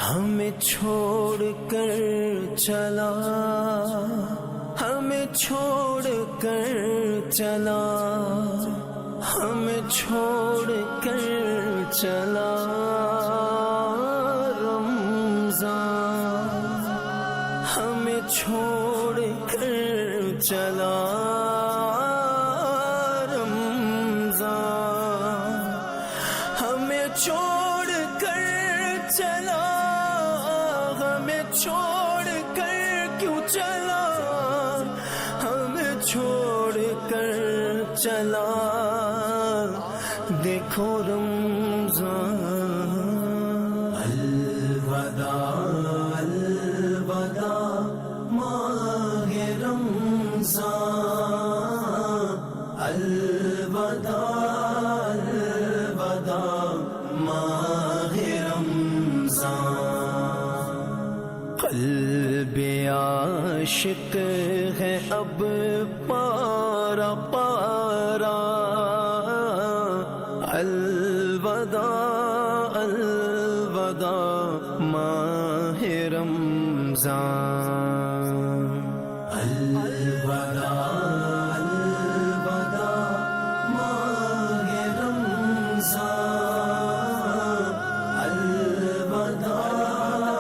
ہمیں چھوڑ کر چلا، ہمیں چھوڑ کر چلا، ہمیں چھوڑ کر چلا رمضان، ہمیں چھوڑ کر چلا رمضان، ہمیں چھوڑ کر چلا، ہمیں چھوڑ کر کیوں چلا، ہمیں چھوڑ کر چلا، دیکھو رمضان، الوداع الوداع ماہ رمضان، الوداع الوداع ماہ رمضان، قلب عاشق ہے اب پارا پارا، الوداع الوداع ماہ رمضان، الوداع الوداع ماہ رمضان، الوداع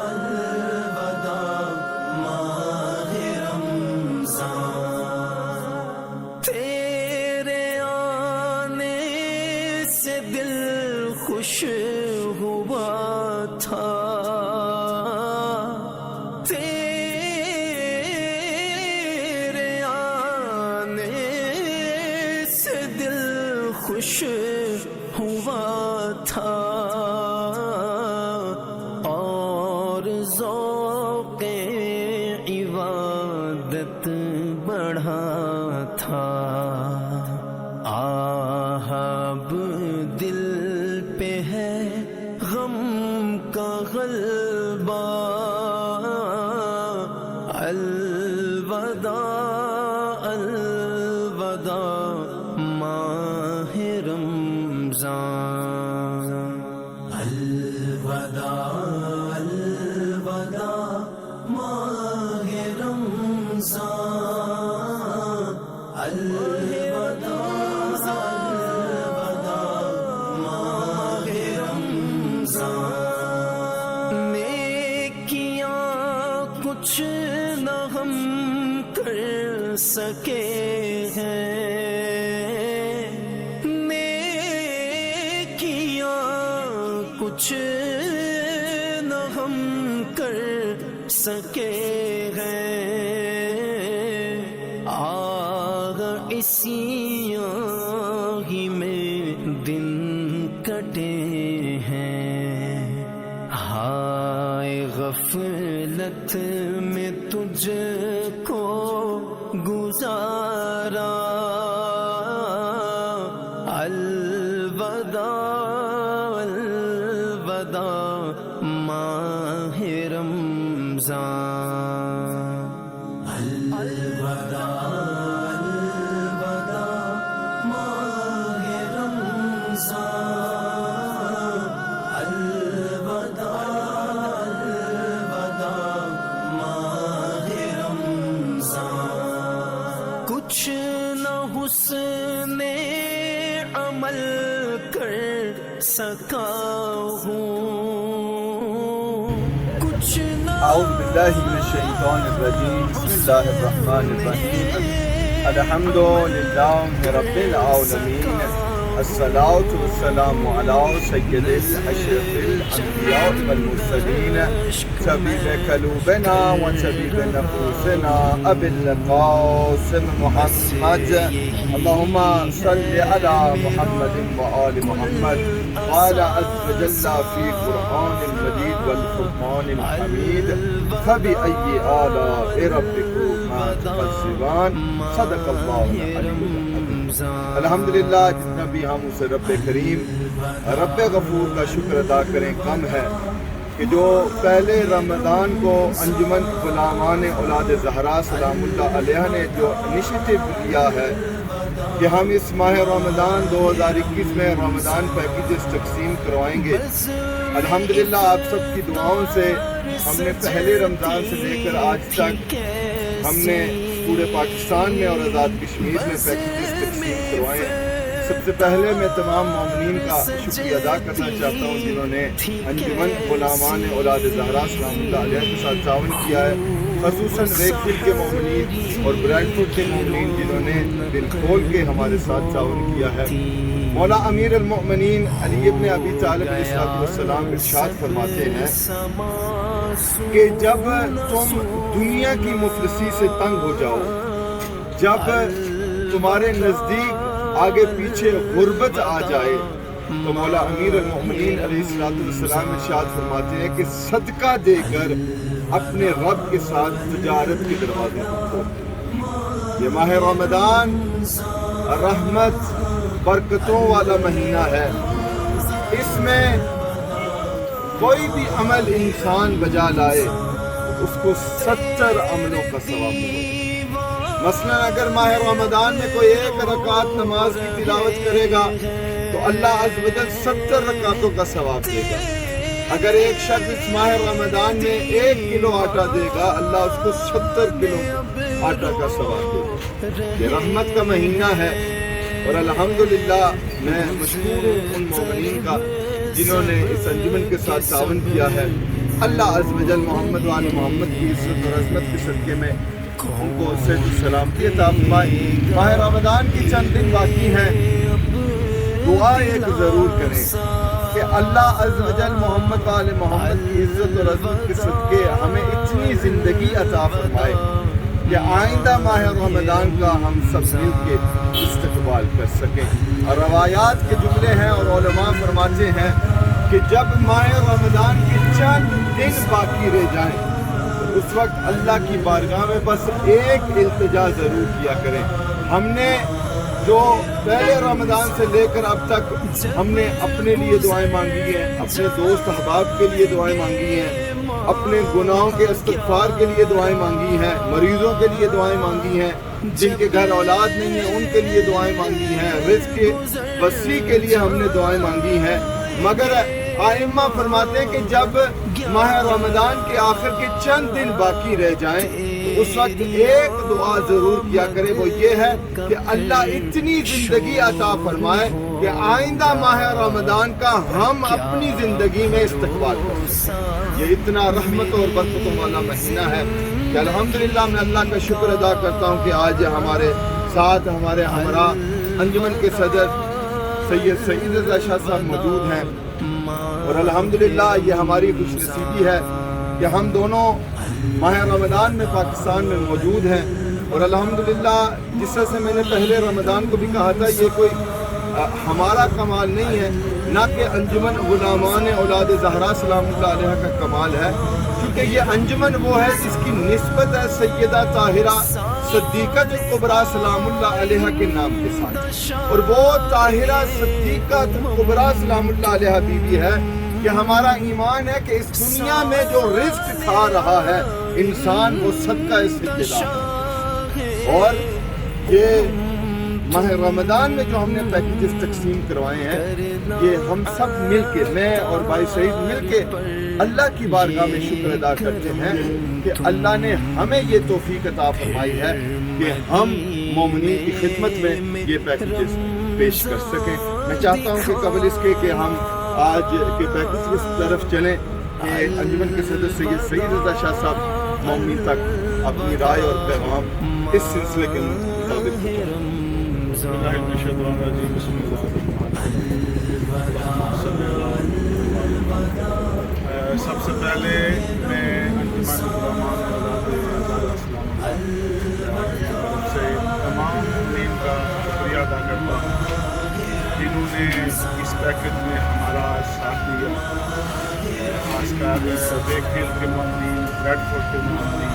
الوداع ماہ رمضان، تیرے آنے سے دل خوش ہوا تھا، تیرے آنے سے دل خوش ہوا تھا، اور ذوق عبادت بڑھا تھا، اب دل پہ ہے غم کا غلبہ، الوداع الوداع ماہ رمضان، الوداع الوداع ماہ رمضان، الوداع الوداع ماہ رمضان، نیکیاں کچھ نہ ہم کر سکے ہیں، نیکیاں کچھ نہ ہم کر سکے ہیں، آگ اسی آہی میں دن کٹے ہیں، ہائے غفلت میں تجھ کو گزارا، الوداع الوداع ماہ رمضان، الوداع الوداع ماہ رمضان، الوداع الوداع ماہ رمضان، کچھ نہ حسن عمل کر سکا ہوں، کچھ نہ اعوذ باللہ من الشیطان الرجیم، بسم اللہ الرحمن الرحیم، الحمد للہ رب العالمین، الصلاة والسلام علی سید الاشرف الانبیاء والمرسلین، طبیب قلوبنا و طبیب نفوسنا ابی القاسم محمد، اللہم صل علی محمد و آل محمد، قال عز وجل فی قرآن المجید والفرقان الحمید، فبأي آلاء ربكما تكذبان، صدق اللہ العلی العظیم۔ الحمدللہ جتنا بھی ہم اسے رب کریم رب غفور کا شکر ادا کریں کم ہے کہ جو پہلے رمضان کو انجمن غلامان اولاد زہرا سلام اللہ علیہ نے جو انیشیٹو لیا ہے کہ ہم اس ماہ رمضان 2021 میں رمضان پیکیجز تقسیم کروائیں گے، الحمدللہ آپ سب کی دعاؤں سے ہم نے پہلے رمضان سے لے کر آج تک ہم نے پورے پاکستان میں اور آزاد کشمیر میں پیکیجز تقسیم کروائے ہیں۔ سب سے پہلے میں تمام مومنین کا شکریہ ادا کرنا چاہتا ہوں جنہوں نے انجمن غلامان اولاد زہرا سلام اللہ علیہ کے ساتھ تعاون کیا ہے، خصوصاً ریکفیل کے مومنین اور برینڈ فوڈ کے مومنین جنہوں نے دل کھول کے ہمارے ساتھ تعاون کیا ہے۔ مولا امیر المؤمنین علی ابن ابی طالب علیہ السلام ارشاد فرماتے ہیں کہ جب تم دنیا کی مفلسی سے تنگ ہو جاؤ، جب تمہارے نزدیک آگے پیچھے غربت آ جائے، تو مولا امیر المؤمنین علیہ السلام ارشاد فرماتے ہیں کہ صدقہ دے کر اپنے رب کے ساتھ تجارت کے دروازے کھولو۔ یہ ماہ رمضان رحمت برکتوں والا مہینہ ہے، اس میں کوئی بھی عمل انسان بجا لائے اس کو 70 عملوں کا ثواب ملے۔ مثلا اگر ماہ رمضان میں کوئی 1 رکعت نماز کی تلاوت کرے گا تو اللہ عز و جل 70 رکعتوں کا ثواب دے گا۔ اگر ایک شخص اس ماہ رمضان میں 1 کلو آٹا دے گا، اللہ اس کو 70 کلو آٹا کا ثواب دے گا۔ یہ رحمت کا مہینہ ہے، اور الحمدللہ میں مشکور ہوں ان مومنین کا جنہوں نے اس انجمن کے ساتھ تعاون کیا ہے۔ اللہ عز و جل محمد و آل محمد کی عزت اور عظمت کے صدقے میں ان کو صحت و سلامتی عطا فرمائے۔ ماہ رمضان کی چند دن باقی ہیں، دعا ایک ضرور کریں کہ اللہ عز و جل محمد و آل محمد کی عزت اور عظمت کے صدقے ہمیں اتنی زندگی عطا فرمائے کہ آئندہ ماہ رمضان کا ہم سب مل کے استقبال کر سکیں۔ اور روایات کے جملے ہیں اور علماء فرماتے ہیں کہ جب ماہ رمضان کے چند دن باقی رہ جائیں تو اس وقت اللہ کی بارگاہ میں بس ایک التجا ضرور کیا کریں۔ ہم نے جو پہلے رمضان سے لے کر اب تک ہم نے اپنے لیے دعائیں مانگی ہیں، اپنے دوست احباب کے لیے دعائیں مانگی ہیں، اپنے گناہوں کے استغفار کے لیے دعائیں مانگی ہیں، مریضوں کے لیے دعائیں مانگی ہیں، جن کے گھر اولاد نہیں ہیں ان کے لیے دعائیں مانگی ہیں، رزق وسیع کے لیے ہم نے دعائیں مانگی ہیں۔ مگر ائمہ فرماتے ہیں کہ جب ماہ رمضان کے آخر کے چند دن باقی رہ جائیں تو اس وقت ایک دعا ضرور کیا کرے، وہ یہ ہے کہ اللہ اتنی زندگی عطا فرمائے کہ آئندہ ماہ رمضان کا ہم اپنی زندگی میں استقبال کریں۔ یہ اتنا رحمت اور برکتوں والا مہینہ ہے کہ الحمدللہ میں اللہ کا شکر ادا کرتا ہوں کہ آج ہمارے ساتھ ہمارے ہمراہ انجمن کے صدر سید رضا شاہ صاحب موجود ہیں، اور الحمدللہ یہ ہماری خوش نصیبی ہے کہ ہم دونوں ماہ رمضان میں پاکستان میں موجود ہیں۔ اور الحمدللہ جس طرح سے میں نے پہلے رمضان کو بھی کہا تھا، یہ کوئی ہمارا کمال نہیں ہے، نہ کہ انجمن غلامان اولاد زہرا سلام اللہ علیہ کا کمال ہے، کیونکہ یہ انجمن وہ ہے جس کی نسبت ہے سیدہ طاہرہ صدیقۃ کبریٰ سلام اللہ علیہ کے نام کے ساتھ، اور وہ طاہرہ صدیقۃ کبریٰ سلام اللہ علیہ بیوی ہے کہ ہمارا ایمان ہے کہ اس دنیا میں جو رزق کھا رہا ہے انسان، وہ صدقہ اس سے ملا ہے۔ اور یہ ماہ رمضان میں جو ہم نے پیکیجز تقسیم کروائے ہیں، یہ ہم سب مل کے، میں اور بھائی سعید مل کے اللہ کی بارگاہ میں شکر ادا کرتے ہیں کہ اللہ نے ہمیں یہ توفیق عطا فرمائی ہے کہ ہم مومنین کی خدمت میں یہ پیکیجز پیش کر سکیں۔ میں چاہتا ہوں کہ قبل اس کے کہ ہم آج کے پیکیج کی طرف چلیں کہ انجمن کے صدر سید رضا شاہ صاحب مومنین تک اپنی رائے اور پیغام اس سلسلے کے مطابق سب سے پہلے میں انجمن غلامان سے تمام مومنین کا شکریہ ادا کرتا ہوں جنہوں نے اس پیکج میں ہمارا ساتھ دیا، خاص کر ریکفیل کے مومنین، ریڈ فورٹ کے مومنین،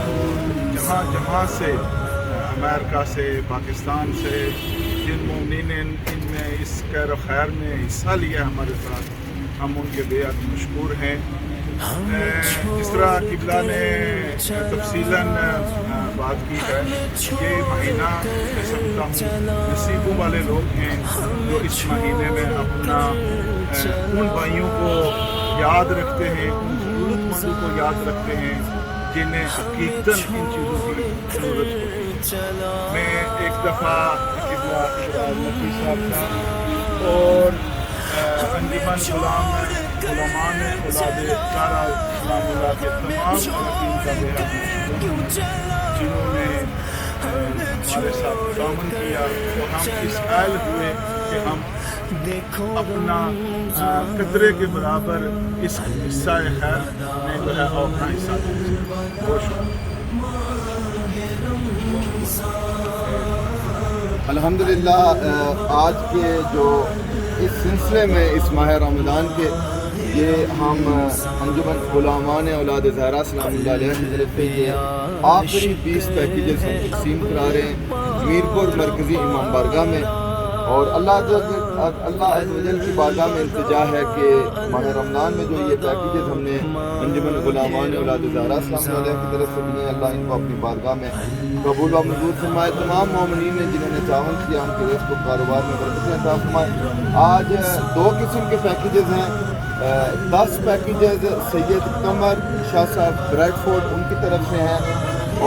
اور جہاں سے امریکہ سے، پاکستان سے جن مومنین نے ان میں اس خیر و خیر میں حصہ لیا ہمارے ساتھ، ہم ان کے بے حد مشکور ہیں۔ جس طرح قبلہ نے تفصیلاً بات کی ہے، یہ مہینہ میں سمجھتا ہوں نصیبوں والے لوگ ہیں جو اس مہینے میں اپنا ان بھائیوں کو یاد رکھتے ہیں، ان ضرورت مندوں کو یاد رکھتے ہیں جنہیں حقیقتاً ان چیزوں کی ضرورت ہوتی ہے۔ میں ایک دفعہ نقی صاحب کا اور انجمن غلامان اولاد زہرا اسلام اللہ کے تمام خواتین کا بہت جنہوں نے ہمارے ساتھ تعاون کیا، تو ہم اس قائل ہوئے کہ ہم اپنا قطرے کے برابر اس حصہ خیر میں جو ہے اپنا حصہ دیں۔ بہت شکریہ۔ الحمدللہ آج کے جو اس سلسلے میں اس ماہ رمضان کے یہ ہم انجمن غلامان اولاد زہرا سلام اللہ علیہ کی طرف سے یہ آخری 20 پیکیجز ہم تقسیم کرا رہے ہیں میرپور مرکزی امام بارگاہ میں، اور اللہ عز و جل کی بارگاہ میں التجا ہے کہ ماہ رمضان میں جو یہ پیکیجز ہم نے انجمن غلامان اولاد زہرا سلام اللہ علیہ کی طرف سے دیے، اللہ ان کو اپنی بارگاہ میں قبول و منظور فرمائے۔ تمام مومنین نے جنہوں نے تعاون کیا ان کے رزق و کاروبار میں برکتیں عطا فرمائے۔ آج 2 قسم کے پیکیجز ہیں، 10 پیکیجز سید قمر شاہ صاحب بریڈ فورڈ ان کی طرف سے ہیں،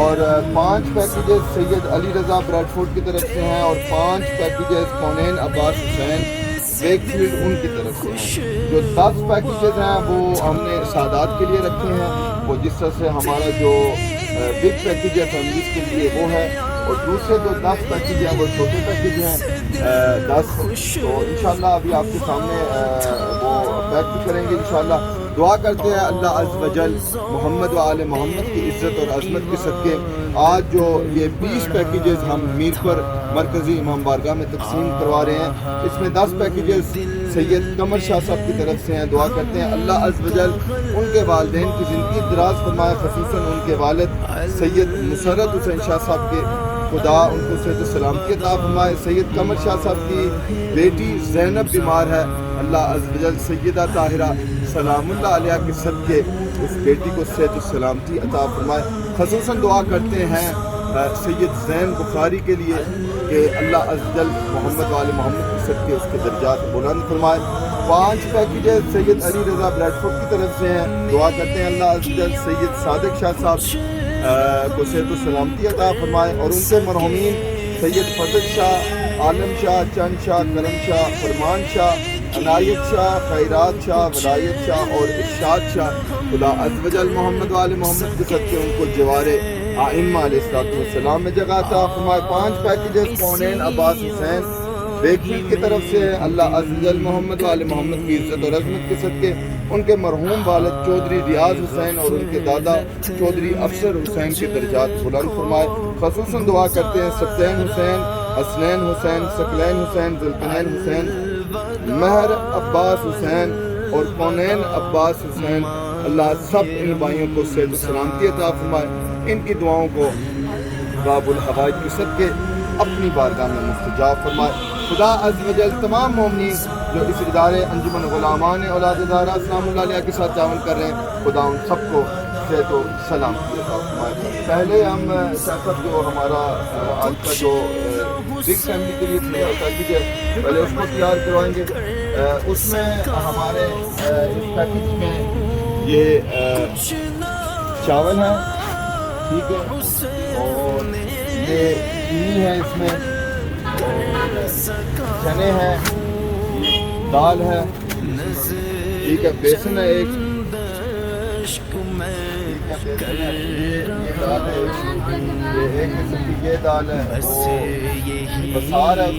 اور 5 پیکیجز سید علی رضا بریڈ فورڈ کی طرف سے ہیں، اور 5 پیکیجز کونین عباس حسین ویک فیلڈ ان کی طرف سے ہیں۔ جو 10 پیکیجز ہیں وہ ہم نے سادات کے لیے رکھے ہیں، وہ جس طرح سے ہمارا جو بگ پیکیج ہے فیملیز کے لیے وہ ہے، اور دوسرے جو 10 پیکیج ہیں وہ چھوٹے پیکیج ہیں 10۔ تو انشاءاللہ ابھی آپ کے سامنے وہ پیک بھی کریں گے انشاءاللہ۔ دعا کرتے ہیں اللہ عز و جل محمد و آل محمد کی عزت اور عظمت کے صدقے آج جو یہ 20 پیکیجز ہم میرپور مرکزی امام بارگاہ میں تقسیم کروا رہے ہیں، اس میں 10 پیکیجز سید قمر شاہ صاحب کی طرف سے ہیں۔ دعا کرتے ہیں اللہ عز و جل ان کے والدین کی زندگی دراز فرمائے، خصوصاً ان کے والد سید مسرت حسین شاہ صاحب کے خدا ان کو صحت و سلامتی عطا فرمائے۔ سید قمر شاہ صاحب کی بیٹی زینب بیمار ہے، اللہ عز و جل سیدہ طاہرہ سلام اللہ علیہ کے صدقے اس بیٹی کو صحت و سلامتی عطا فرمائے۔ خصوصاً دعا کرتے ہیں سید زین بخاری کے لیے کہ اللہ عز و جل محمد وآل محمد کے صدقے اس کے درجات بلند فرمائے۔ 5 پیکیجز سید علی رضا بریڈ فورڈ کی طرف سے ہیں۔ دعا کرتے ہیں اللہ عز و جل سید صادق شاہ صاحب کو صحت و سلامتی عطا فرمائے، اور ان کے مرحومین سید فتح شاہ، عالم شاہ، چند شاہ، کرم شاہ، فرمان شاہ، عنایت شاہ، خیرات شاہ، ولایت شاہ اور ارشاد شاہ، خدا عز و جل محمد وآل محمد کے صدقے ان کو جوار ائمہ علیہ السلام میں جگہ عطا فرمائے۔ 5 پیکیجز کونین عباس حسین ویک فیلڈ کی طرف سے ہے، اللہ عز و جل محمد وآل محمد کی عزت اور عظمت کے صدقے ان کے مرحوم والد چودھری ریاض حسین اور ان کے دادا چودھری افسر حسین کے درجات بلند فرمائے۔ خصوصاً دعا کرتے ہیں سبتین حسین، حسنین حسین، ثقلین حسین، ذوالقرنین حسین، مہر عباس حسین اور کونین عباس حسین، اللہ سب ان بھائیوں کو صحت و سلامتی عطا فرمائے، ان کی دعاؤں کو باب الحوائج کے صدقے اپنی بارگاہ میں مستجاب فرمائے۔ خدا عز و جل تمام مومنین جو اس ادارے انجمن غلامان اولاد زہرا سلام اللہ علیہ کے ساتھ تعاون کر رہے ہیں، خدا ان سب کو صحت و سلامتی عطا فرمائے۔ پہلے ہم سیاست جو ہمارا آج کا جو بگ فیملی کے لیے پیکیج ہے پہلے اس کو تیار کروائیں گے۔ اس میں ہمارے اس پیکیج میں یہ چاول ہے، ٹھیک ہے، اور یہ چینی ہے، اس میں چنے ہیں، دال ہے، ٹھیک ہے، بیسن ہے، ایک دال ہے، یہ ایک قسم کی یہ دال ہے، بسار ہے،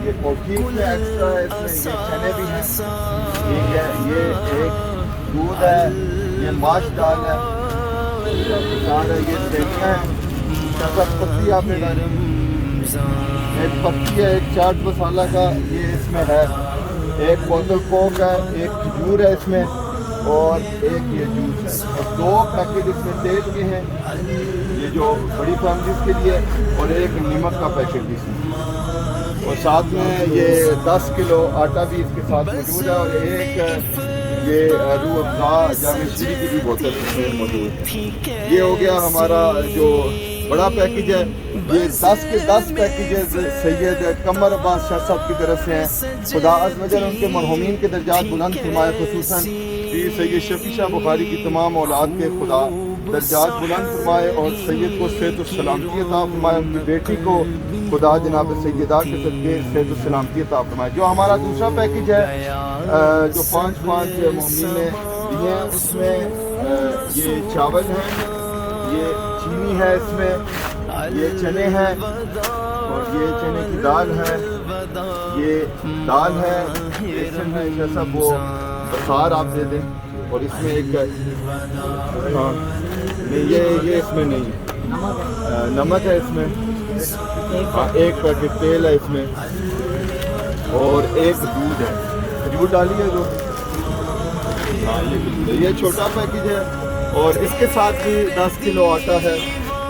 یہ پوٹھیس میں ایکسٹرا ہے، اس میں یہ چنے بھی ہیں، ٹھیک ہے، یہ ایک دودھ ہے، یہ ماش دال ہے، بسار ہے، یہ سیویاں ہیں، پتی آپ نے ایک پتی ہے، ایک چاٹ مسالہ کا یہ اس میں ہے، ایک بوتل کوک ہے، ایک کھجور ہے اس میں، اور ایک یہ جوس ہے، اور 2 پیکٹ اس میں تیل کے ہیں، یہ جو بڑی فیملیز کے لیے، اور ایک نمک کا پیکٹ بھی اس میں، اور ساتھ میں یہ 10 کلو آٹا بھی اس کے ساتھ موجود ہے، اور ایک یہ روح افزا جامع شیری کی بھی بوتل اس میں موجود ہے۔ یہ ہو گیا ہمارا جو بڑا پیکیج ہے. یہ 10 کے 10 پیکیجز سید قمر عباس شاہ صاحب کی طرف سے ہیں. خدا عز و جل ان کے مرحومین کے درجات بلند فرمائے. خصوصاً سید شفیع شاہ بخاری کی تمام اولاد کے خدا درجات بلند فرمائے اور سید کو صحت و سلامتی عطا فرمائے. ان کی بیٹی کو خدا جناب سیدہ کے صدقے صحت و سلامتی عطا فرمائے. جو ہمارا دوسرا پیکیج ہے جو 5 محمدین نے دیے ہیں اس میں یہ چاول ہیں, یہ چینی ہے, اس میں یہ چنے ہیں اور یہ چنے کی دال ہے, یہ دال ہے, بیسن ہے. جیسا وہ بخار آپ دے دیں. اور اس میں ایک ہاں نہیں یہ اس میں نہیں نمک ہے, اس میں ایک پیکٹ تیل ہے, اس میں اور ایک دودھ ہے. دودھ ڈالیے جو ہاں یہ چھوٹا پیکیج ہے. اور اس کے ساتھ بھی 10 کلو آٹا ہے.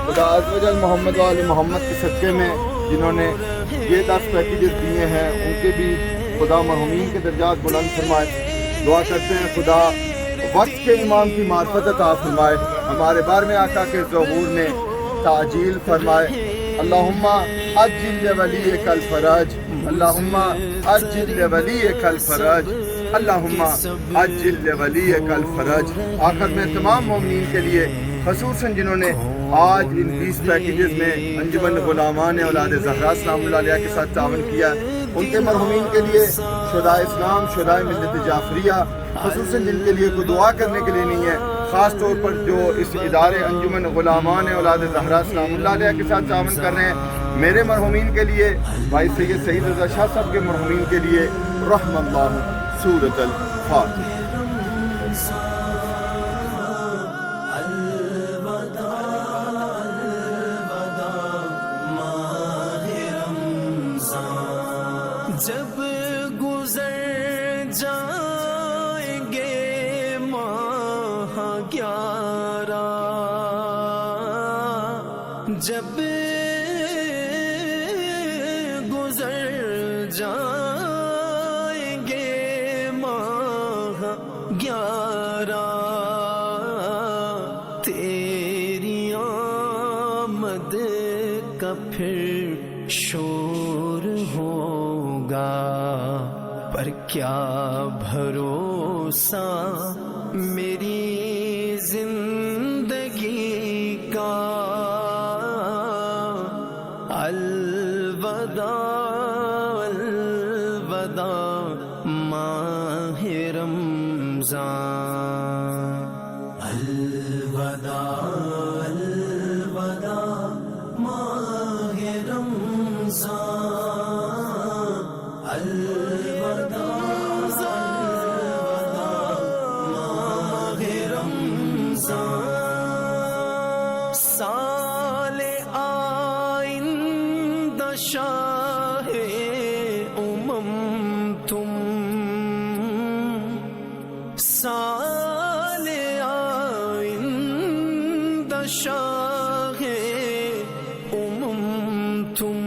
خدا عز و جل محمد وآل محمد کے صدقے میں جنہوں نے یہ 10 پیکیجز دیے ہیں ان کے بھی خدا مرحومین کے درجات بلند فرمائے. دعا کرتے ہیں خدا وقت کے امام کی معرفت عطا فرمائے, ہمارے بارہویں آقا کے ظہور میں تعجیل فرمائے. اللہم عجل لولیک الفرج, اللہم عجل لولیک الفرج, اللہم عجل لولیک الفرج. آخر میں تمام مومنین کے لیے خصوصاً جنہوں نے آج ان 20 پیکیجز میں انجمن غلامان اولاد زہرا سلام اللہ علیہ کے ساتھ تعاون کیا, ان کے مرحومین کے لیے شہدائے اسلام, شہدائے ملت جعفریہ خصوصاً جن کے لیے کوئی دعا کرنے کے لیے نہیں ہے, خاص طور پر جو اس ادارے انجمن غلامان اولاد زہرا سلام اللہ علیہ کے ساتھ تعاون کر رہے ہیں, میرے مرحومین کے لیے, بھائی سید سعید رضا شاہ صاحب کے مرحومین کے لیے رحم اللہ سورۃ الفاتحہ. جب گزر جائیں گے ماہ 11, جب گزر جائیں گے ماہ 11, تیری آمد کا پھر شور ہوگا, پر کیا بھروسہ میری زندگی کا. الوداع الوداع ماہ رمضان, الوداع الوداع ماہ رمضان, الوداع ماہ رمضان. سال آئندہ شاہ تم, سال آئندہ شاہ تم,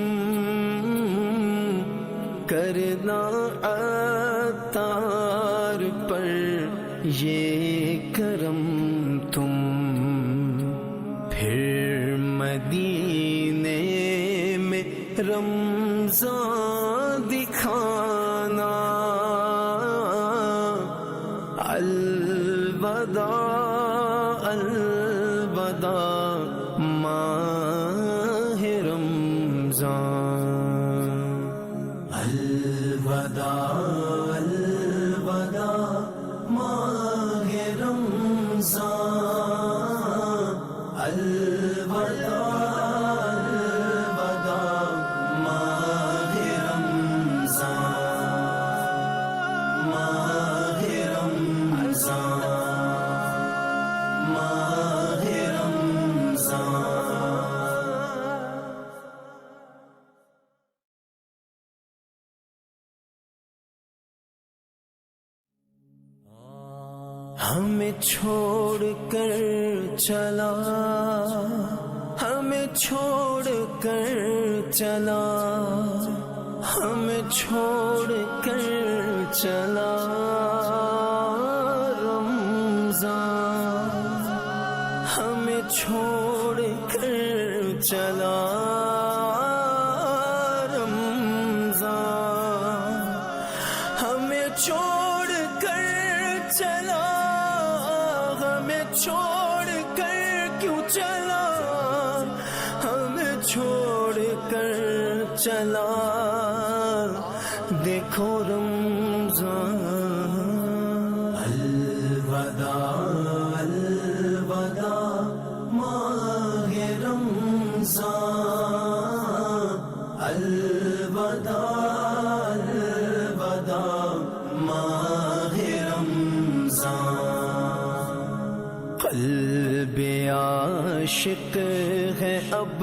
کرنا عطار پر یہ کرم تم, پھر مدینے میں رمضان دکھانا. الوداع الوداع ماہ رمضان, الوداع الوداع ماہ رمضان, الوداع الوداع ماہ رمضان, ماہ رمضان, ماہ رمضان. ہمیں چھوڑ کر چلا, ہمیں چھوڑ کر چلا, ہمیں چھوڑ کر چلا رمضان, ہمیں چھوڑ کر چلا رمضان، ہمیں چھوڑ کر چلا، ہمیں چھوڑ کر کیوں چلا، ہمیں چھوڑ کر چلا، دیکھو رمضان۔ الوداع الوداع ماہ رمضان، الوداع الوداع ماہ رمضان۔ قلب عاشق ہے اب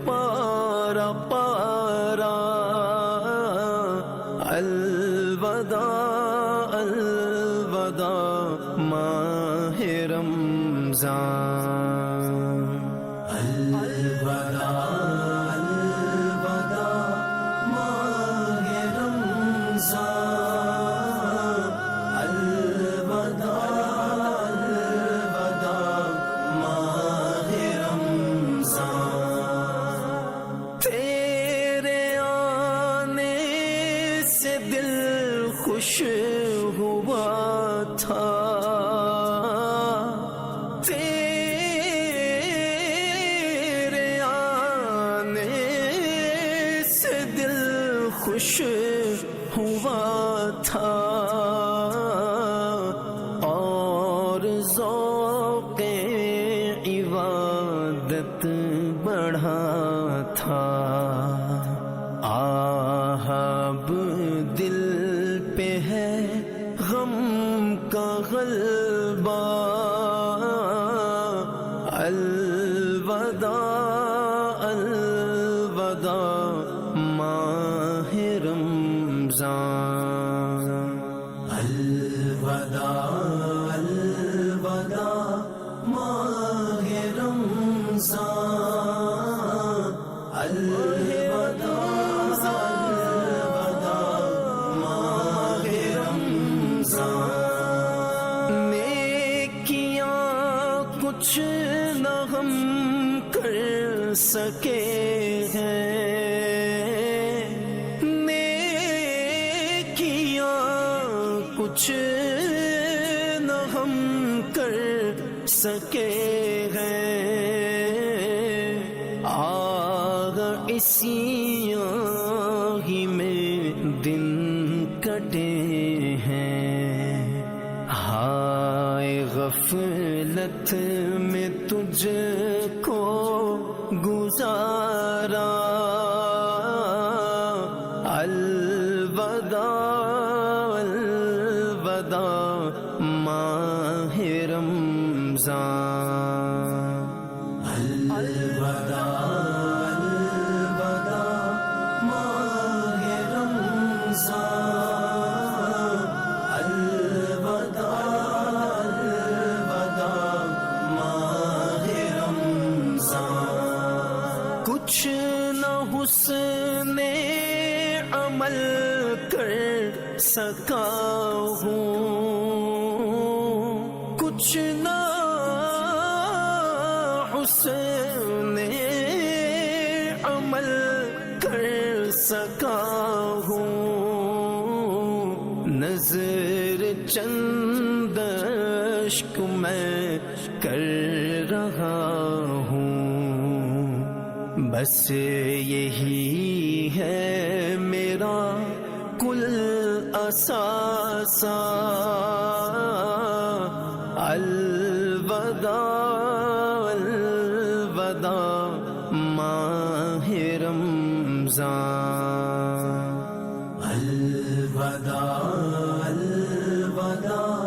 پارا پارا، الوداع الوداع ماہ رمضان، الوداع الوداع ماہ رمضان، الوداع الوداع ماہ رمضان۔ تیرے آنے سے دل خوش ہوا تھا، تیرے آنے سے دل خوش ہوا تھا، اور ذوق عبادت بڑھا تھا، آہب دل پہ ہے غم کا غلبہ، الوداع الوداع ماہ رمضان، الوداع الوداع ماہ رمضان، الوداع الوداع ماہ رمضان۔ نیکیاں کچھ نہ ہم کر سکے ہیں، نیکیاں کچھ نہ ہم کر سکے ہیں، آگ اسی ہی میں دن کٹے ہیں، ہائے غفلت میں تجھ کو گزارا، الوداع الوداع ماہ رمضان، الوداع الوداع ماہ رمضان، الوداع الوداع ماہ رمضان۔ کچھ نہ حسن عمل کر سکا ہوں، کچھ نہ حسن عمل کر سکا ہوں، نظر چند اشک میں کر رہا ہوں، بس یہی ہے میرا کل اثاثہ، الوداع الوداع ماہ رمضان، الوداع الوداع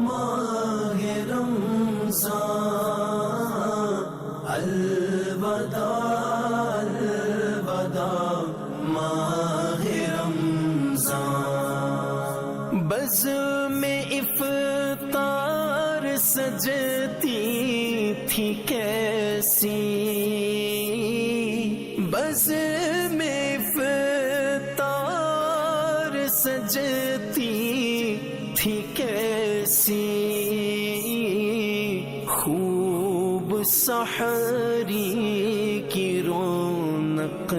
ماہ رمضان، الوداع الوداع ماہ رمضان۔ بزم افطار سجتی تھی کیسی، بزم افطار سجتی تھی کیسی، خوب سحری کی رونق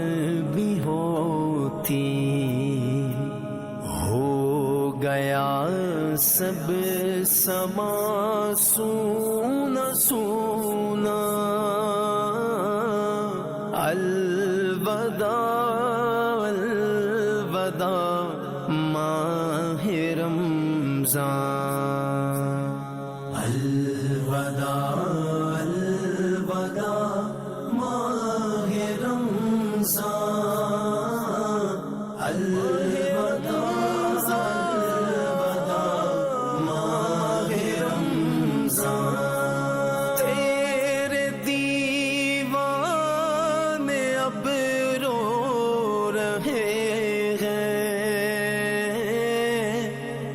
بھی ہوتی، ہو گیا سب سما سونا سونا، الوداع الوداع ماہ رمضان، الوداع الوداع ماہ رمضان، الوداع الوداع ماہ رمضان، تیرے دیوانے اب رو رہے ہیں،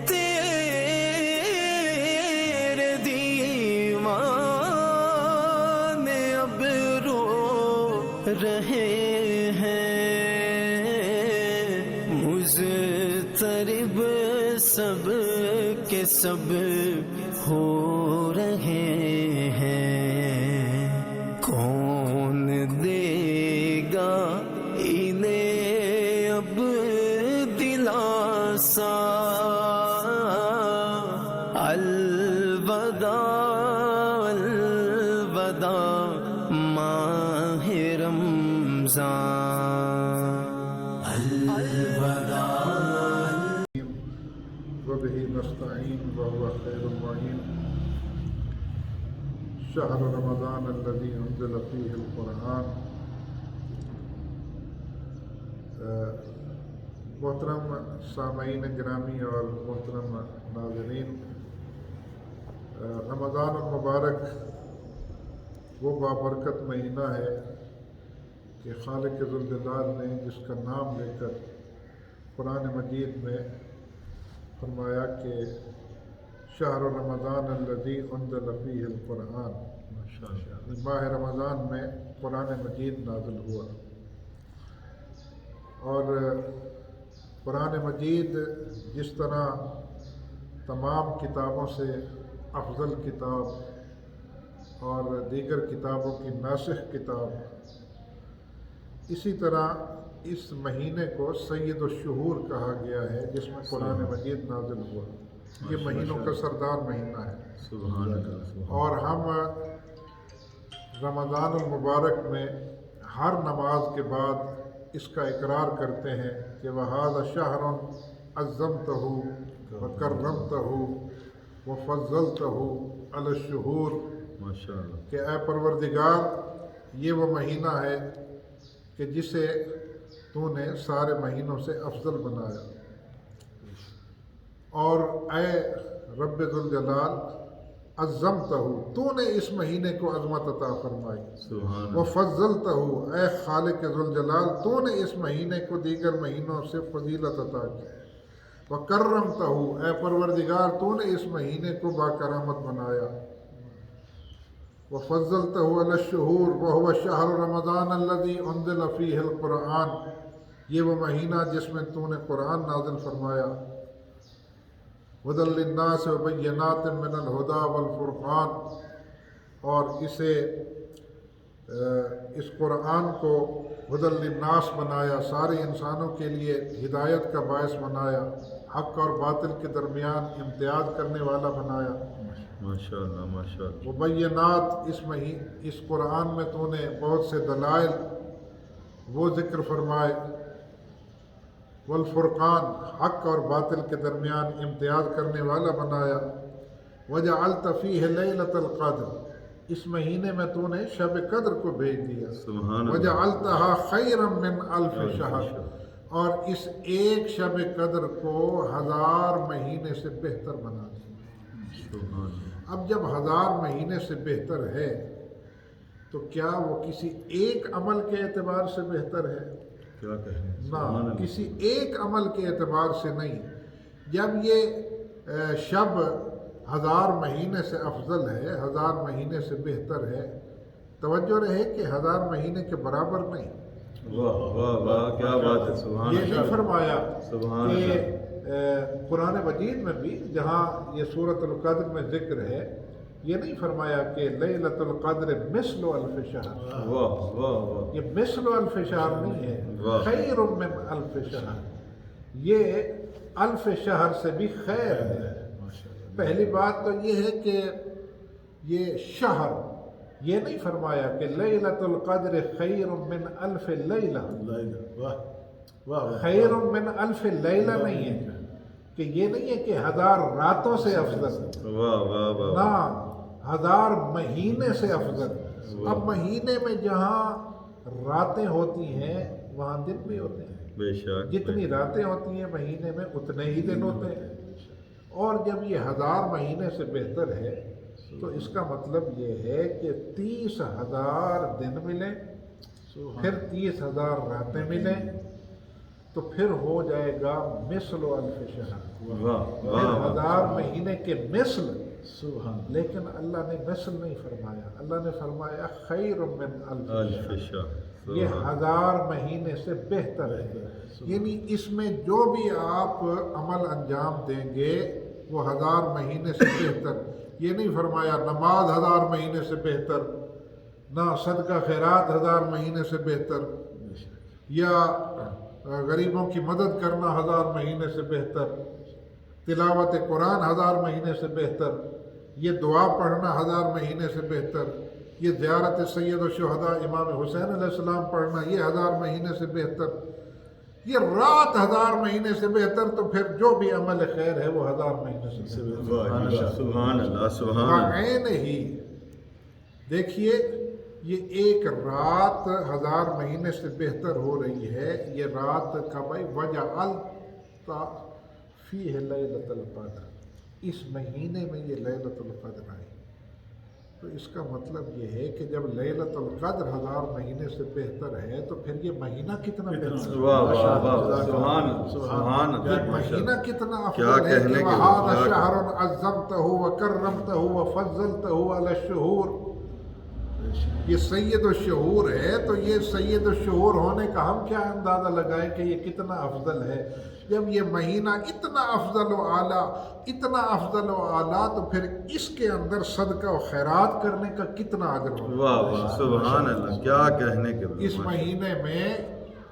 تیرے دیوانے اب رو رہے ہیں، مضطرب سب کے سب ہو رہے ہیں، کون دے گا انہیں اب دلاسا، الوداع الوداع ماہ رمضان، الوداع وبه نستعين وهو خير المعين. شهر رمضان الذي أنزل فيه القرآن. محترم سامعین گرامی اور محترم ناظرین، رمضان المبارک وہ بابرکت مہینہ ہے کہ خالق ذوالجلال نے جس کا نام لے کر قرآن مجید میں فرمایا کہ شہر رمضان الذی انزل فیہ القرآن، ماہ رمضان میں قرآن مجید نازل ہوا، اور قرآن مجید جس طرح تمام کتابوں سے افضل کتاب اور دیگر کتابوں کی ناسخ کتاب، اسی طرح اس مہینے کو سید الشہور کہا گیا ہے جس میں قرآن مجید نازل ہوا۔ یہ مہینوں کا سردار مہینہ ہے، سبحان اللہ۔ اور ہم رمضان المبارک میں ہر نماز کے بعد اس کا اقرار کرتے ہیں کہ وَهَذَا شَهْرٌ عَظَّمْتَهُ وَكَرَّمْتَهُ وَفَضَّلْتَهُ عَلَى الشُّهُورِ، ماشاءاللہ، کہ اے پروردگار یہ وہ مہینہ ہے کہ جسے تو نے سارے مہینوں سے افضل بنایا، اور اے رب ذوالجلال عظمتہ، تو نے اس مہینے کو عظمت عطا فرمائی، سبحان اللہ، وفضلتہ، اے خالق ذوالجلال تو نے اس مہینے کو دیگر مہینوں سے فضیلت عطا کی، وکرمتہ، اے پروردگار تو نے اس مہینے کو باکرامت بنایا، وفضلتہ علی الشہور وہو شہر رمضان الذی انزل فیہ القرآن، یہ وہ مہینہ جس میں تو نے قرآن نازل فرمایا، ھدی للناس وبینات من الہدی والفرقان، اور اس قرآن کو ھدی للناس بنایا، سارے انسانوں کے لیے ہدایت کا باعث بنایا، حق اور باطل کے درمیان امتیاز کرنے والا بنایا، ماشاءاللہ ماشاءاللہ، مبینات، اس قرآن میں تو نے بہت سے دلائل وہ ذکر فرمائے، والفرقان، حق اور باطل کے درمیان امتیاز کرنے والا بنایا، وجعلت فیہ لیلۃ القدر، اس مہینے میں تو نے شب قدر کو بھیج دیا، سبحان اللہ، وجعلتہا خیرا من الف شہر، اور اس ایک شب قدر کو 1000 مہینے سے بہتر بنا دیا۔ سبحان اللہ، اب جب 1000 مہینے سے بہتر ہے تو کیا وہ کسی ایک عمل کے اعتبار سے بہتر ہے؟ کیا کہیں، نہ، کسی ایک عمل کے اعتبار سے نہیں۔ جب یہ شب 1000 مہینے سے افضل ہے، 1000 مہینے سے بہتر ہے، توجہ رہے کہ 1000 مہینے کے برابر نہیں۔ واہ واہ واہ، کیا بات ہے، سبحان یہ اللہ، نہیں فرمایا سبحان کہ اللہ، قرآن مجید میں بھی جہاں یہ سورۃ القدر میں ذکر ہے، یہ نہیں فرمایا کہ لیلۃ القدر مثل الف شہر، واہ واہ واہ، یہ مثل الف شہر نہیں ہے، واہ۔ خیر من الف شہر، یہ الف شہر سے بھی خیر ہے۔ پہلی بات تو یہ ہے کہ یہ شہر، یہ نہیں فرمایا کہ لیلۃ القدر خیر من الف لیلہ، خیر من الف لیلہ نہیں ہے، کہ یہ نہیں ہے کہ 1000 راتوں سے افضل، واہ واہ واہ، نہ 1000 مہینے سے افضل۔ اب مہینے میں جہاں راتیں ہوتی ہیں وہاں دن بھی ہوتے ہیں، بے شک، جتنی راتیں ہوتی ہیں مہینے میں اتنے ہی دن ہوتے ہیں، اور جب یہ 1000 مہینے سے بہتر ہے تو اس کا مطلب یہ ہے کہ 30,000 دن ملیں، پھر 30,000 راتیں ملیں، تو پھر ہو جائے گا مثل الف شہر، واہ پھر واہ، 1000 مہینے کے مثل۔ لیکن اللہ نے مثل نہیں فرمایا، اللہ نے فرمایا خیر من الف الف شہر، شہر، یہ 1000 مہینے سے بہتر ہے۔ یعنی اس میں جو بھی آپ عمل انجام دیں گے وہ 1000 مہینے سے بہتر۔ یہ نہیں فرمایا نماز 1000 مہینے سے بہتر، نہ صدقہ خیرات 1000 مہینے سے بہتر، یا غریبوں کی مدد کرنا 1000 مہینے سے بہتر، تلاوت قرآن 1000 مہینے سے بہتر، یہ دعا پڑھنا 1000 مہینے سے بہتر، یہ زیارت سید الشہداء امام حسین علیہ السلام پڑھنا یہ 1000 مہینے سے بہتر، یہ رات 1000 مہینے سے بہتر، تو پھر جو بھی عمل خیر ہے وہ 1000 مہینے سے بہتر۔ واہ، سبحان اللہ، سبحان اللہ، بعین ہی دیکھیے یہ ایک رات 1000 مہینے سے بہتر ہو رہی ہے، یہ رات کا بھائی وجعلت فیہ لیلۃ القدر، اس مہینے میں یہ لیلۃ القدر آئی، تو اس کا مطلب یہ ہے کہ جب لیلۃ القدر 1000 مہینے سے بہتر ہے تو پھر یہ مہینہ کتنا بہتر ہے، واہ واہ واہ، سبحان اللہ، سبحان یہ اللہ، مہینہ کتنا کیا افضل ہے کہنے کہ کے وَهَذَا لیے، شَهْرٌ عَظَّمْتَهُ وَكَرَّمْتَهُ وَفَضَّلْتَهُ عَلَى الشُّهُورِ، یہ سید الشہور ہے، تو یہ سید الشہور ہونے کا ہم کیا اندازہ لگائیں کہ یہ کتنا افضل ہے۔ جب یہ مہینہ اتنا افضل و اعلیٰ، اتنا افضل و اعلیٰ، تو پھر اس کے اندر صدقہ و خیرات کرنے کا کتنا اجر ہوگا۔ واہ واہ، سبحان اللہ، کیا کہنے کے لیے، اس مہینے میں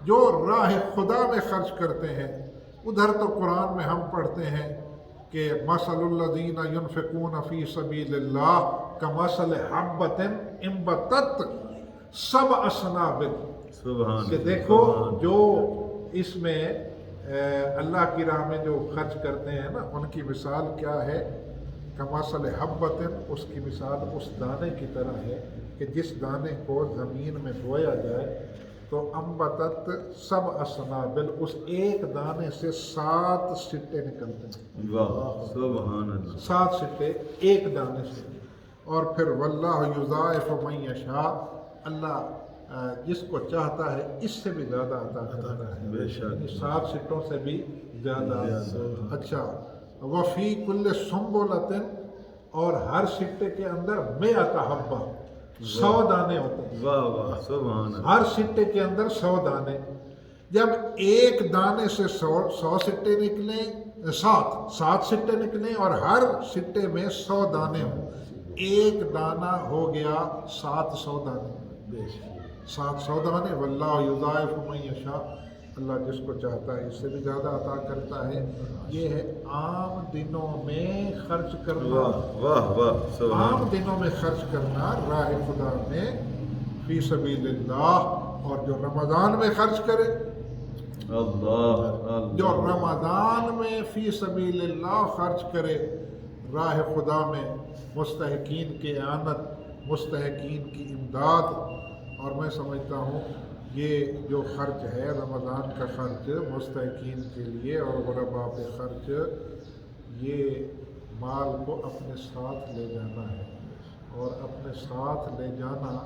جو راہ خدا میں خرچ کرتے ہیں، ادھر تو قرآن میں ہم پڑھتے ہیں کہ مثل الذین ينفقون فی سبیل اللہ کمثل حبۃ انبتت سبع سنابل، سبحان کہ اللہ، دیکھو سبحان جو اس میں اللہ کی راہ میں جو خرچ کرتے ہیں نا، ان کی مثال کیا ہے؟ کمثل حبۃ، اس کی مثال اس دانے کی طرح ہے کہ جس دانے کو زمین میں بویا جائے تو انبتت سبع سنابل، اس ایک دانے سے 7 سٹے نکلتے ہیں، اللہ، واہ، سبحان اللہ، 7 سٹے ایک دانے سے۔ اور پھر واللہ یضاعف من یشاء، اللہ جس کو چاہتا ہے اس سے بھی زیادہ عطا کرتا ہے، بے شک، یعنی 7 سٹوں سے بھی زیادہ۔ اچھا، وفی کل سنبلۃ، اور ہر سٹے کے اندر 100 حبہ، 100 دانے ہوتے ہیں، واہ واہ، سبحان اللہ، ہر سٹے کے اندر 100 دانے۔ جب ایک دانے سے 100 سٹے نکلیں، 7 سٹے نکلیں، اور ہر سٹے میں 100 دانے ہوں، ایک دانہ ہو گیا 700 دانے، 700 دانے۔ واللہ یضاعف من یشاء، اللہ جس کو چاہتا ہے اس سے بھی زیادہ عطا کرتا ہے۔ یہ ہے عام دنوں میں خرچ کرنا، واہ واہ واہ، سبحان عام دنوں میں خرچ کرنا راہ خدا میں فی سبیل اللہ، اور جو رمضان میں خرچ کرے، اللہ، اللہ، جو رمضان میں فی سبیل اللہ خرچ کرے راہ خدا میں، مستحقین کی اعانت، مستحقین کی امداد، اور میں سمجھتا ہوں یہ جو خرچ ہے رمضان کا خرچ مستحقین کے لیے اور غرباء پہ خرچ، یہ مال کو اپنے ساتھ لے جانا ہے، اور اپنے ساتھ لے جانا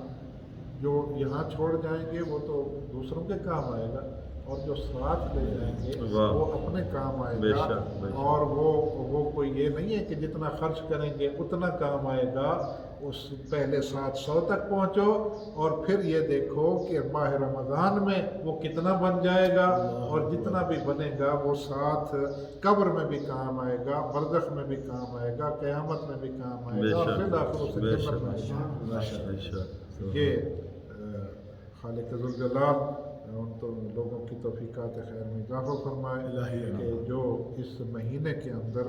جو یہاں چھوڑ جائیں گے وہ تو دوسروں کے کام آئے گا، اور جو ساتھ لے جائیں گے واہ، وہ اپنے کام آئے بے گا، شک، بے شک۔ اور وہ کوئی یہ نہیں ہے کہ جتنا خرچ کریں گے اتنا کام آئے گا۔ اس پہلے 700 تک پہنچو اور پھر یہ دیکھو کہ ماہ رمضان میں وہ کتنا بن جائے گا، اور جتنا بھی بنے گا وہ ساتھ قبر میں بھی کام آئے گا، برزخ میں بھی کام آئے گا، قیامت میں بھی کام آئے بے گا، اور شک، پھر آخر اسے بے جنت شک، میں آئے گا۔ بے شک۔ یہ خالق ذوالجلال ان تو لوگوں کی توفیقات خیر میں اضافہ فرمائے کہ جو اس مہینے کے اندر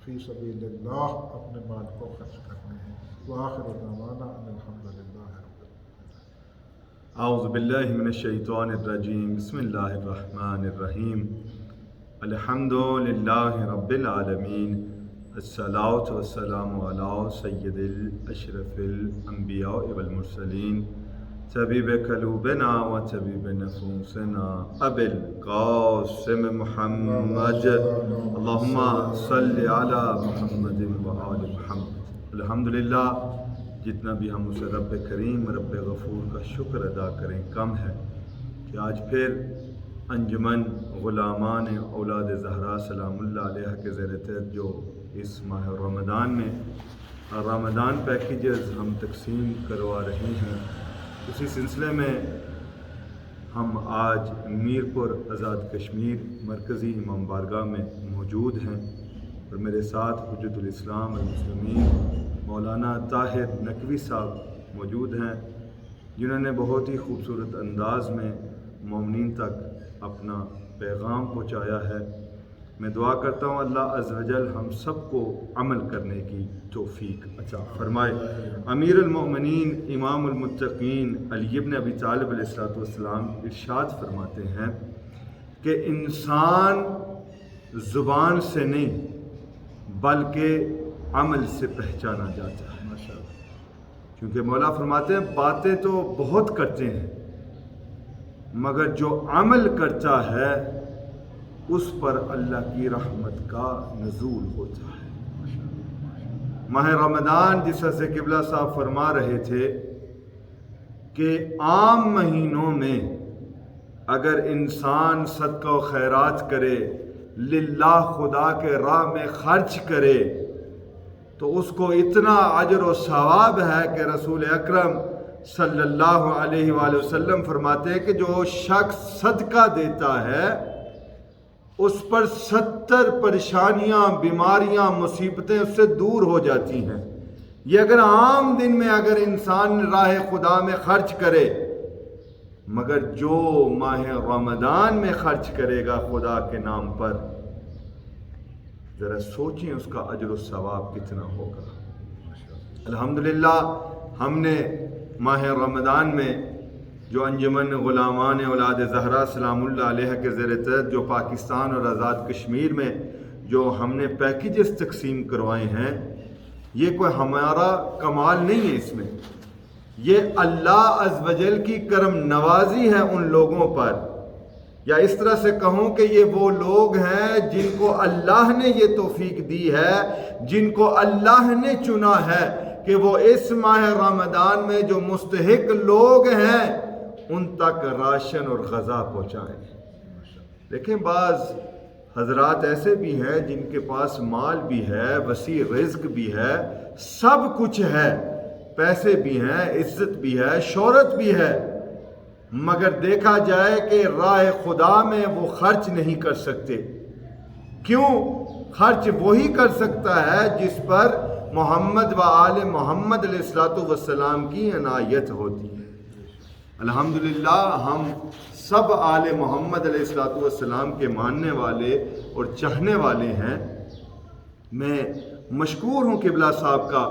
فی سبیل اللہ اپنے مال کو خرچ کرنے ہیں۔ وآخر دعوانا ان الحمدللہ رب العالمین۔ اعوذ باللہ من الشیطان الرجیم، بسم اللہ الرحمن الرحیم، الحمد للہ رب العالمین، الصلاۃ والسلام علی سید الاشرف الانبیاء والمرسلین، طبیب قلوبنا و طبیب نفوسنا ابی القاسم محمد، اللہم صلی علی محمد و آل محمد۔ الحمدللہ، جتنا بھی ہم اسے رب کریم رب غفور کا شکر ادا کریں کم ہے کہ آج پھر انجمن غلامان اولاد زہرا سلام اللہ علیہ کے زیر تحت جو اس ماہ رمضان میں رمضان پیکیجز ہم تقسیم کروا رہے ہیں، اسی سلسلے میں ہم آج میرپور آزاد کشمیر مرکزی امام بارگاہ میں موجود ہیں، اور میرے ساتھ حجت الاسلام المسلمین مولانا طاہر نقوی صاحب موجود ہیں، جنہوں نے بہت ہی خوبصورت انداز میں مومنین تک اپنا پیغام پہنچایا ہے۔ میں دعا کرتا ہوں اللہ عز و جل ہم سب کو عمل کرنے کی توفیق عطا فرمائے۔ امیر المؤمنین امام المتقین علی بن ابی طالب علیہ السلام ارشاد فرماتے ہیں کہ انسان زبان سے نہیں بلکہ عمل سے پہچانا جاتا ہے، کیونکہ مولا فرماتے ہیں باتیں تو بہت کرتے ہیں مگر جو عمل کرتا ہے اس پر اللہ کی رحمت کا نزول ہوتا ہے۔ ماہ رمضان جس سے قبلہ صاحب فرما رہے تھے کہ عام مہینوں میں اگر انسان صدقہ و خیرات کرے، للہ خدا کے راہ میں خرچ کرے، تو اس کو اتنا اجر و ثواب ہے کہ رسول اکرم صلی اللہ علیہ وآلہ وسلم فرماتے ہیں کہ جو شخص صدقہ دیتا ہے اس پر 70 پریشانیاں، بیماریاں، مصیبتیں اس سے دور ہو جاتی ہیں۔ یہ اگر عام دن میں اگر انسان راہ خدا میں خرچ کرے، مگر جو ماہ رمضان میں خرچ کرے گا خدا کے نام پر، ذرا سوچیں اس کا اجر و ثواب کتنا ہوگا۔ الحمدللہ ہم نے ماہ رمضان میں جو انجمن غلامان اولاد زہرا سلام اللہ علیہ کے زیر تحت جو پاکستان اور آزاد کشمیر میں جو ہم نے پیکیجز تقسیم کروائے ہیں، یہ کوئی ہمارا کمال نہیں ہے، اس میں یہ اللہ عز و جل کی کرم نوازی ہے ان لوگوں پر، یا اس طرح سے کہوں کہ یہ وہ لوگ ہیں جن کو اللہ نے یہ توفیق دی ہے، جن کو اللہ نے چنا ہے کہ وہ اس ماہ رمضان میں جو مستحق لوگ ہیں ان تک راشن اور غذا پہنچائیں۔ دیکھیں بعض حضرات ایسے بھی ہیں جن کے پاس مال بھی ہے، وسیع رزق بھی ہے، سب کچھ ہے، پیسے بھی ہیں، عزت بھی ہے، شہرت بھی ہے، مگر دیکھا جائے کہ راہ خدا میں وہ خرچ نہیں کر سکتے۔ کیوں؟ خرچ وہی کر سکتا ہے جس پر محمد و آل محمد علیہ السلام کی عنایت ہوتی ہے۔ الحمدللہ ہم سب آل محمد علیہ السلام کے ماننے والے اور چاہنے والے ہیں۔ میں مشکور ہوں قبلہ صاحب کا،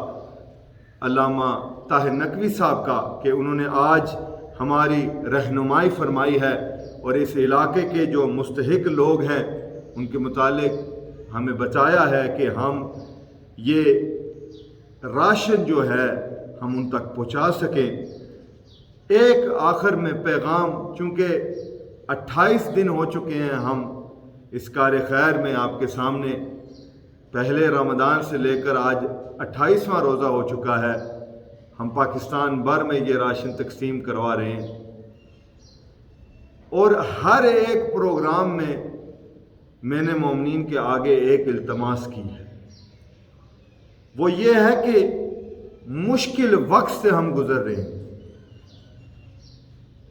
علامہ طاہر نقوی صاحب کا، کہ انہوں نے آج ہماری رہنمائی فرمائی ہے اور اس علاقے کے جو مستحق لوگ ہیں ان کے متعلق ہمیں بتایا ہے کہ ہم یہ راشن جو ہے ہم ان تک پہنچا سکیں۔ ایک آخر میں پیغام، چونکہ 28 دن ہو چکے ہیں ہم اس کار خیر میں آپ کے سامنے، پہلے رمضان سے لے کر آج 28واں روزہ ہو چکا ہے، ہم پاکستان بھر میں یہ راشن تقسیم کروا رہے ہیں۔ اور ہر ایک پروگرام میں میں نے مومنین کے آگے ایک التماس کی ہے، وہ یہ ہے کہ مشکل وقت سے ہم گزر رہے ہیں،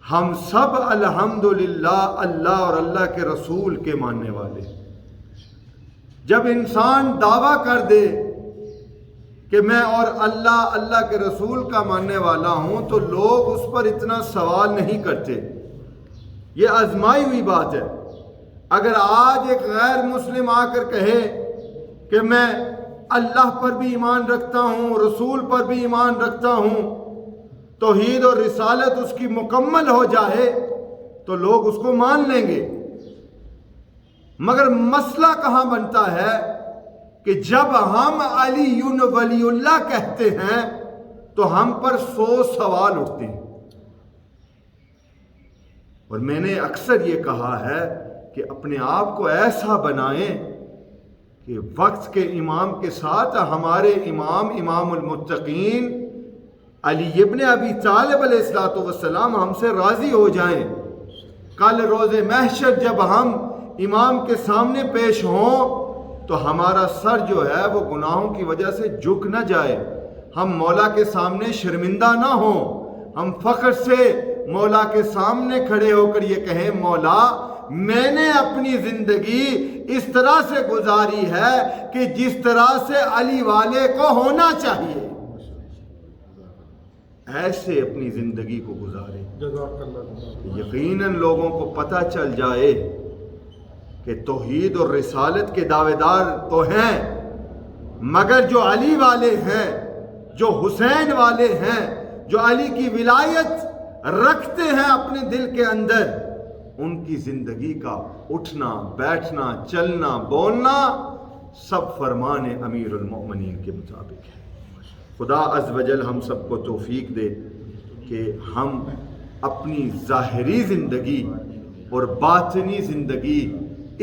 ہم سب الحمدللہ اللہ اور اللہ کے رسول کے ماننے والے ہیں۔ جب انسان دعویٰ کر دے کہ میں اور اللہ کے رسول کا ماننے والا ہوں تو لوگ اس پر اتنا سوال نہیں کرتے، یہ آزمائی ہوئی بات ہے۔ اگر آج ایک غیر مسلم آ کر کہے کہ میں اللہ پر بھی ایمان رکھتا ہوں، رسول پر بھی ایمان رکھتا ہوں، توحید اور رسالت اس کی مکمل ہو جائے تو لوگ اس کو مان لیں گے، مگر مسئلہ کہاں بنتا ہے کہ جب ہم علی ولی اللہ کہتے ہیں تو ہم پر 100 سوال اٹھتے ہیں۔ اور میں نے اکثر یہ کہا ہے کہ اپنے آپ کو ایسا بنائیں کہ وقت کے امام کے ساتھ ہمارے امام المتقین علی ابن ابی طالب علیہ الصلوۃ والسلام ہم سے راضی ہو جائیں۔ کل روز محشر جب ہم امام کے سامنے پیش ہوں تو ہمارا سر جو ہے وہ گناہوں کی وجہ سے جھک نہ جائے، ہم مولا کے سامنے شرمندہ نہ ہوں، ہم فخر سے مولا کے سامنے کھڑے ہو کر یہ کہیں مولا میں نے اپنی زندگی اس طرح سے گزاری ہے کہ جس طرح سے علی والے کو ہونا چاہیے، ایسے اپنی زندگی کو گزارے۔ جزاک اللہ۔ یقیناً لوگوں کو پتہ چل جائے کہ توحید اور رسالت کے دعوے دار تو ہیں، مگر جو علی والے ہیں، جو حسین والے ہیں، جو علی کی ولایت رکھتے ہیں اپنے دل کے اندر، ان کی زندگی کا اٹھنا بیٹھنا چلنا بولنا سب فرمان امیر المؤمنین کے مطابق ہے۔ خدا عز و جل ہم سب کو توفیق دے کہ ہم اپنی ظاہری زندگی اور باطنی زندگی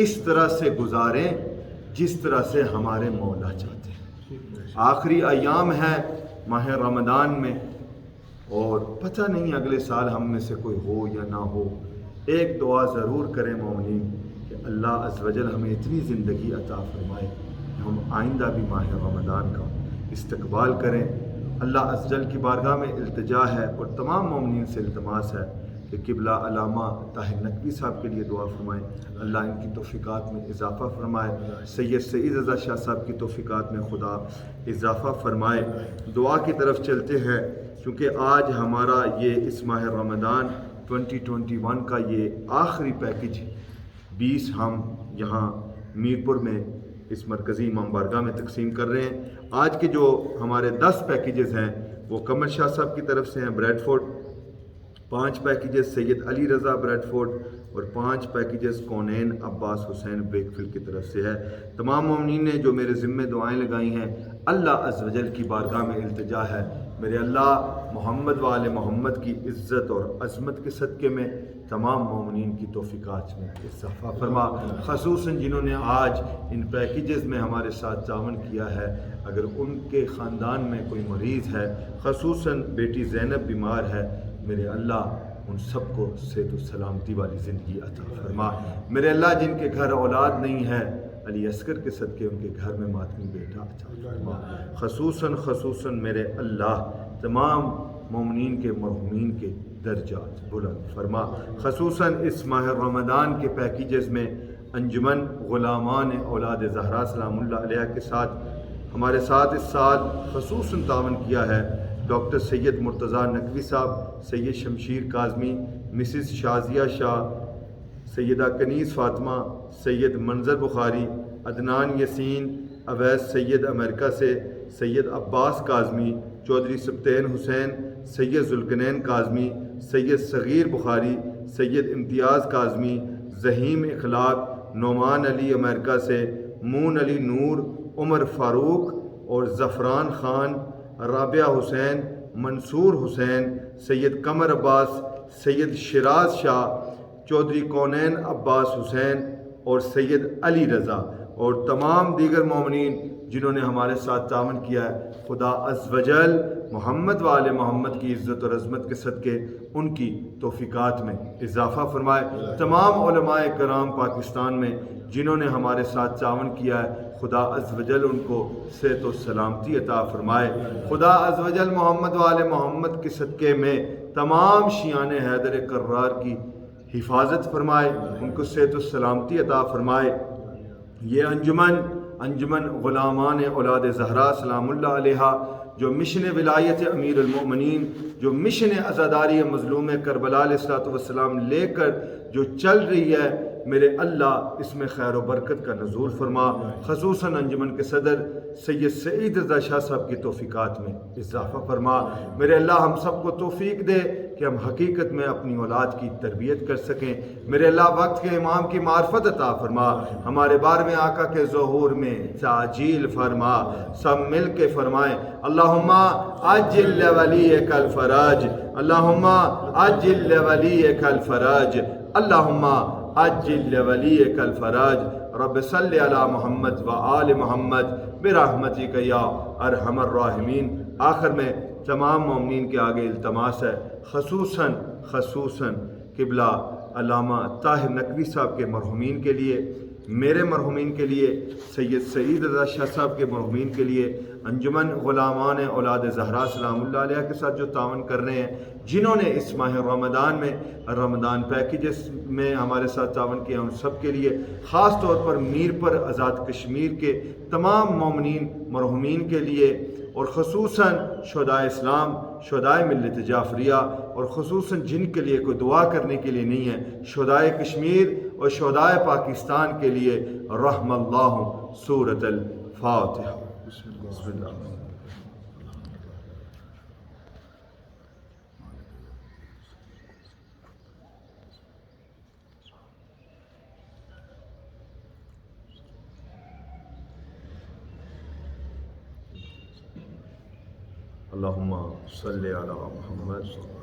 اس طرح سے گزاریں جس طرح سے ہمارے مولا چاہتے ہیں۔ آخری ایام ہے ماہ رمضان میں، اور پتہ نہیں اگلے سال ہم میں سے کوئی ہو یا نہ ہو، ایک دعا ضرور کریں مومنین کہ اللہ عز و جل ہمیں اتنی زندگی عطا فرمائے کہ ہم آئندہ بھی ماہ رمضان کا استقبال کریں۔ اللہ عز و جل کی بارگاہ میں التجا ہے اور تمام مومنین سے التماس ہے کہ قبلہ علامہ طاہر نقوی صاحب کے لیے دعا فرمائیں، اللہ ان کی توفیقات میں اضافہ فرمائے، سید سعید رضا شاہ صاحب کی توفیقات میں خدا اضافہ فرمائے۔ دعا کی طرف چلتے ہیں کیونکہ آج ہمارا یہ اس ماہ رمضان 2021 کا یہ آخری پیکج 20 ہم یہاں میرپور میں اس مرکزی امام بارگاہ میں تقسیم کر رہے ہیں۔ آج کے جو ہمارے 10 پیکیجز ہیں وہ قمر شاہ صاحب کی طرف سے ہیں بریڈ فورڈ، 5 پیکیجز سید علی رضا بریڈ فورڈ، اور 5 پیکیجز کونین عباس حسین ویکفیلڈ کی طرف سے ہے۔ تمام مومنین نے جو میرے ذمہ دعائیں لگائی ہیں، اللہ عز و جل کی بارگاہ میں التجا ہے میرے اللہ محمد وآل محمد کی عزت اور عظمت کے صدقے میں تمام مومنین کی توفیقات میں اضافہ فرما، خصوصاً جنہوں نے آج ان پیکیجز میں ہمارے ساتھ تعاون کیا ہے، اگر ان کے خاندان میں کوئی مریض ہے، خصوصاً بیٹی زینب بیمار ہے، میرے اللہ ان سب کو صحت و سلامتی والی زندگی عطا فرما۔ میرے اللہ جن کے گھر اولاد نہیں ہے، علی اصغر کے صدقے ان کے گھر میں ماتمی بیٹا عطا فرما۔ خصوصاً میرے اللہ تمام مومنین کے مرحومین کے درجات بلند فرما۔ خصوصاً اس ماہ رمضان کے پیکیجز میں انجمن غلامان اولاد زہرا سلام اللہ علیہ کے ساتھ ہمارے ساتھ اس سال خصوصاً تعاون کیا ہے ڈاکٹر سید مرتضیٰ نقوی صاحب، سید شمشیر کاظمی، مسز شازیہ شاہ، سیدہ کنیز فاطمہ، سید منظر بخاری، عدنان یسین، اویس سید امریکہ سے، سید عباس کاظمی، چودھری سبطین حسین، سید ذوالقرنین کاظمی، سید صغیر بخاری، سید امتیاز کاظمی، ذہیم اخلاق، نعمان علی امریکہ سے، مون علی نور، عمر فاروق اور زفران خان، رابعہ حسین، منصور حسین، سید قمر عباس، سید شیراز شاہ، چودھری کونین عباس حسین اور سید علی رضا، اور تمام دیگر مومنین جنہوں نے ہمارے ساتھ تعاون کیا ہے، خدا عز و جل محمد و آل محمد کی عزت اور عظمت کے صدقے ان کی توفیقات میں اضافہ فرمائے۔ تمام علماء کرام پاکستان میں جنہوں نے ہمارے ساتھ تعاون کیا ہے، خدا عز و جل ان کو صحت و سلامتی عطا فرمائے۔ خدا عز و جل محمد و آل محمد کے صدقے میں تمام شیعان حیدر کرار کی حفاظت فرمائے، ان کو صحت و سلامتی عطا فرمائے۔ یہ انجمن غلامان اولاد زہرا سلام اللہ علیہا، جو مشن ولایت امیر المؤمنین، جو مشن عزاداری مظلوم کربلا علیہ السلام لے کر جو چل رہی ہے، میرے اللہ اس میں خیر و برکت کا نزول فرما۔ خصوصاً انجمن کے صدر سید سعید رضا شاہ صاحب کی توفیقات میں اضافہ فرما۔ میرے اللہ ہم سب کو توفیق دے کہ ہم حقیقت میں اپنی اولاد کی تربیت کر سکیں۔ میرے اللہ وقت کے امام کی معرفت عطا فرما، ہمارے بارے میں آقا کے ظہور میں تعجیل فرما، سب مل کے فرمائیں اللہم عجل لولیک الفرج، اللہم عجل لولیک الفرج، اللہم عجل لولیک الفرج، رب صلی علی محمد و آل محمد برحمتک یا ارحم الراحمین۔ آخر میں تمام مومنین کے آگے التماس ہے، خصوصاً قبلہ علامہ طاہر نقوی صاحب کے مرحومین کے لیے، میرے مرحومین کے لیے، سید سعید رضا شاہ صاحب کے مرحومین کے لیے، انجمن غلامان اولاد زہرا سلام اللہ علیہ کے ساتھ جو تعاون کر رہے ہیں، جنہوں نے اس ماہ رمضان میں رمضان پیکیجز میں ہمارے ساتھ تعاون کیا، ان سب کے لیے، خاص طور پر میر پر آزاد کشمیر کے تمام مومنین مرحومین کے لیے، اور خصوصاً شہدائے اسلام، شہدائے ملت جعفریہ، اور خصوصاً جن کے لیے کوئی دعا کرنے کے لیے نہیں ہے، شہدائے کشمیر اور شہدائے پاکستان کے لیے، رحم اللہ سورۃ الفاتحہ۔ بسم اللہ۔ اللہم صلی علی محمد